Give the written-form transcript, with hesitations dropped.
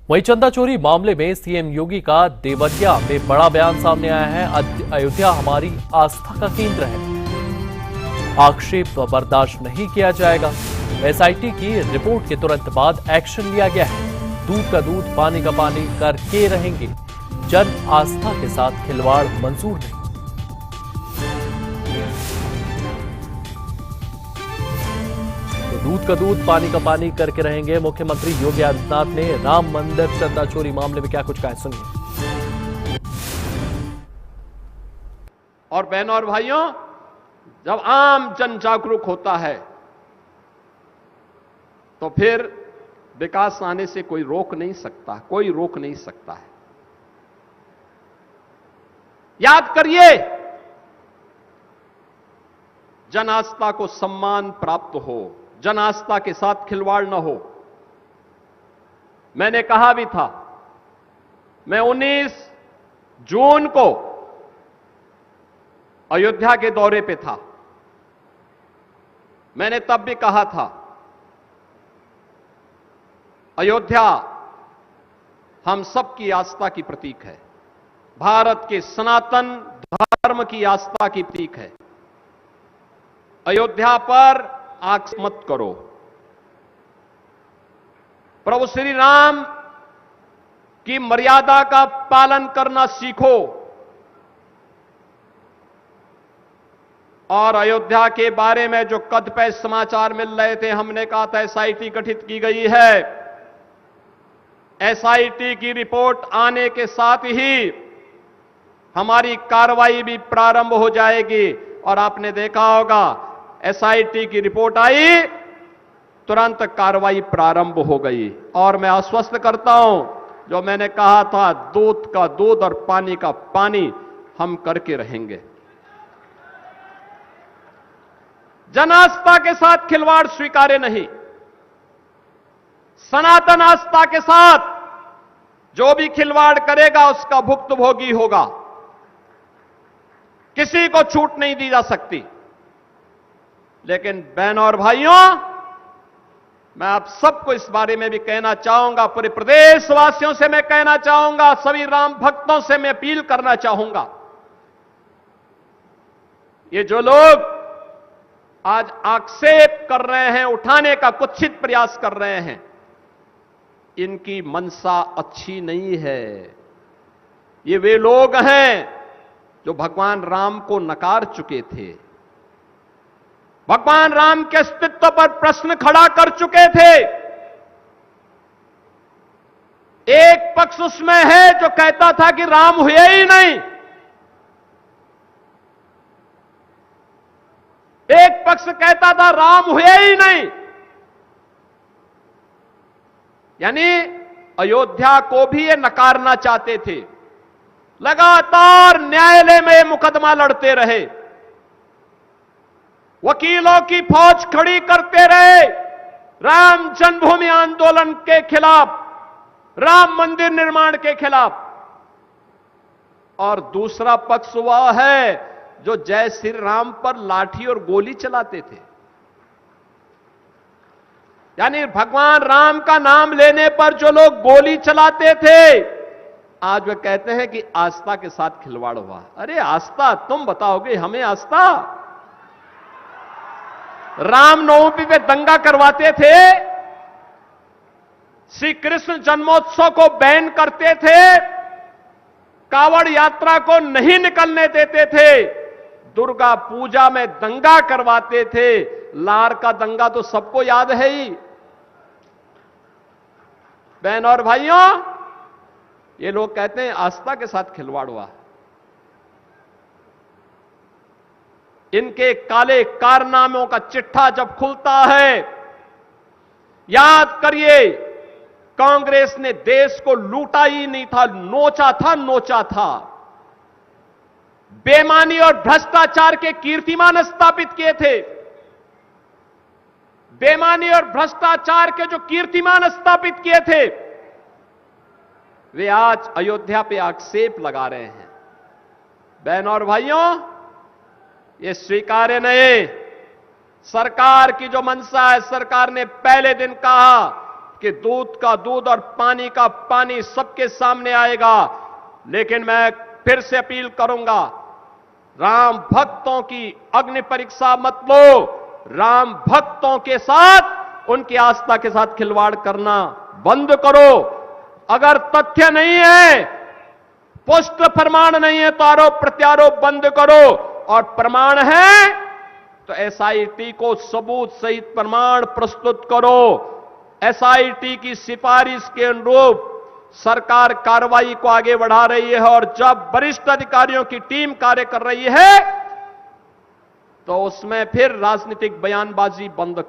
वहीं चंदा चोरी मामले में सीएम योगी का देवरिया में बड़ा बयान सामने आया है। अयोध्या हमारी आस्था का केंद्र है, आक्षेप बर्दाश्त नहीं किया जाएगा। एसआईटी की रिपोर्ट के तुरंत बाद एक्शन लिया गया है। दूध का दूध पानी का पानी करके रहेंगे, जन आस्था के साथ खिलवाड़ मंजूर नहीं। दूध का दूध पानी का पानी करके रहेंगे। मुख्यमंत्री योगी आदित्यनाथ ने राम मंदिर चंदा चोरी मामले में क्या कुछ कहा, सुनिए। और बहनों और भाइयों, जब आम जन जागरूक होता है तो फिर विकास आने से कोई रोक नहीं सकता, कोई रोक नहीं सकता है। याद करिए, जन आस्था को सम्मान प्राप्त हो, जन आस्था के साथ खिलवाड़ न हो। मैंने कहा भी था, मैं 19 जून को अयोध्या के दौरे पे था। मैंने तब भी कहा था, अयोध्या हम सबकी आस्था की प्रतीक है, भारत के सनातन धर्म की आस्था की प्रतीक है। अयोध्या पर आंख मत करो। प्रभु श्री राम की मर्यादा का पालन करना सीखो। और अयोध्या के बारे में जो कतिपय समाचार मिल रहे थे, हमने कहा था एसआईटी गठित की गई है। एसआईटी की रिपोर्ट आने के साथ ही हमारी कार्रवाई भी प्रारंभ हो जाएगी। और आपने देखा होगा, एसआईटी की रिपोर्ट आई, तुरंत कार्रवाई प्रारंभ हो गई। और मैं आश्वस्त करता हूं, जो मैंने कहा था, दूध का दूध और पानी का पानी हम करके रहेंगे। जन आस्था के साथ खिलवाड़ स्वीकार्य नहीं। सनातन आस्था के साथ जो भी खिलवाड़ करेगा उसका भुक्तभोगी होगा। किसी को छूट नहीं दी जा सकती। लेकिन बहनों और भाइयों, मैं आप सबको इस बारे में भी कहना चाहूंगा, पूरे प्रदेशवासियों से मैं कहना चाहूंगा, सभी राम भक्तों से मैं अपील करना चाहूंगा, ये जो लोग आज आक्षेप कर रहे हैं, उठाने का कुत्सित प्रयास कर रहे हैं, इनकी मंशा अच्छी नहीं है। ये वे लोग हैं जो भगवान राम को नकार चुके थे, भगवान राम के अस्तित्व पर प्रश्न खड़ा कर चुके थे। एक पक्ष उसमें है जो कहता था कि राम हुए ही नहीं, एक पक्ष कहता था राम हुए ही नहीं। यानी अयोध्या को भी ये नकारना चाहते थे। लगातार न्यायालय में मुकदमा लड़ते रहे, वकीलों की फौज खड़ी करते रहे राम जन्मभूमि आंदोलन के खिलाफ, राम मंदिर निर्माण के खिलाफ। और दूसरा पक्ष वह है जो जय श्री राम पर लाठी और गोली चलाते थे। यानी भगवान राम का नाम लेने पर जो लोग गोली चलाते थे, आज वे कहते हैं कि आस्था के साथ खिलवाड़ हुआ। अरे आस्था, तुम बताओगे हमें आस्था? रामनवमी पे दंगा करवाते थे, श्री कृष्ण जन्मोत्सव को बैन करते थे, कावड़ यात्रा को नहीं निकलने देते थे, दुर्गा पूजा में दंगा करवाते थे। लार का दंगा तो सबको याद है ही। बहन और भाइयों, ये लोग कहते हैं आस्था के साथ खिलवाड़ हुआ। इनके काले कारनामों का चिट्ठा जब खुलता है, याद करिए, कांग्रेस ने देश को लूटा ही नहीं था, नोचा था। बेईमानी और भ्रष्टाचार के कीर्तिमान स्थापित किए थे। बेईमानी और भ्रष्टाचार के जो कीर्तिमान स्थापित किए थे, वे आज अयोध्या पे आक्षेप लगा रहे हैं। बहनों और भाइयों, ये स्वीकार्य नहीं। सरकार की जो मंशा है, सरकार ने पहले दिन कहा कि दूध का दूध और पानी का पानी सबके सामने आएगा। लेकिन मैं फिर से अपील करूंगा, राम भक्तों की अग्नि परीक्षा मत लो। राम भक्तों के साथ, उनकी आस्था के साथ खिलवाड़ करना बंद करो। अगर तथ्य नहीं है, पुष्ट प्रमाण नहीं है, तो आरोप प्रत्यारोप बंद करो, और प्रमाण है तो एसआईटी को सबूत सहित प्रमाण प्रस्तुत करो। एसआईटी की सिफारिश के अनुरूप सरकार कार्रवाई को आगे बढ़ा रही है, और जब वरिष्ठ अधिकारियों की टीम कार्य कर रही है तो उसमें फिर राजनीतिक बयानबाजी बंद कर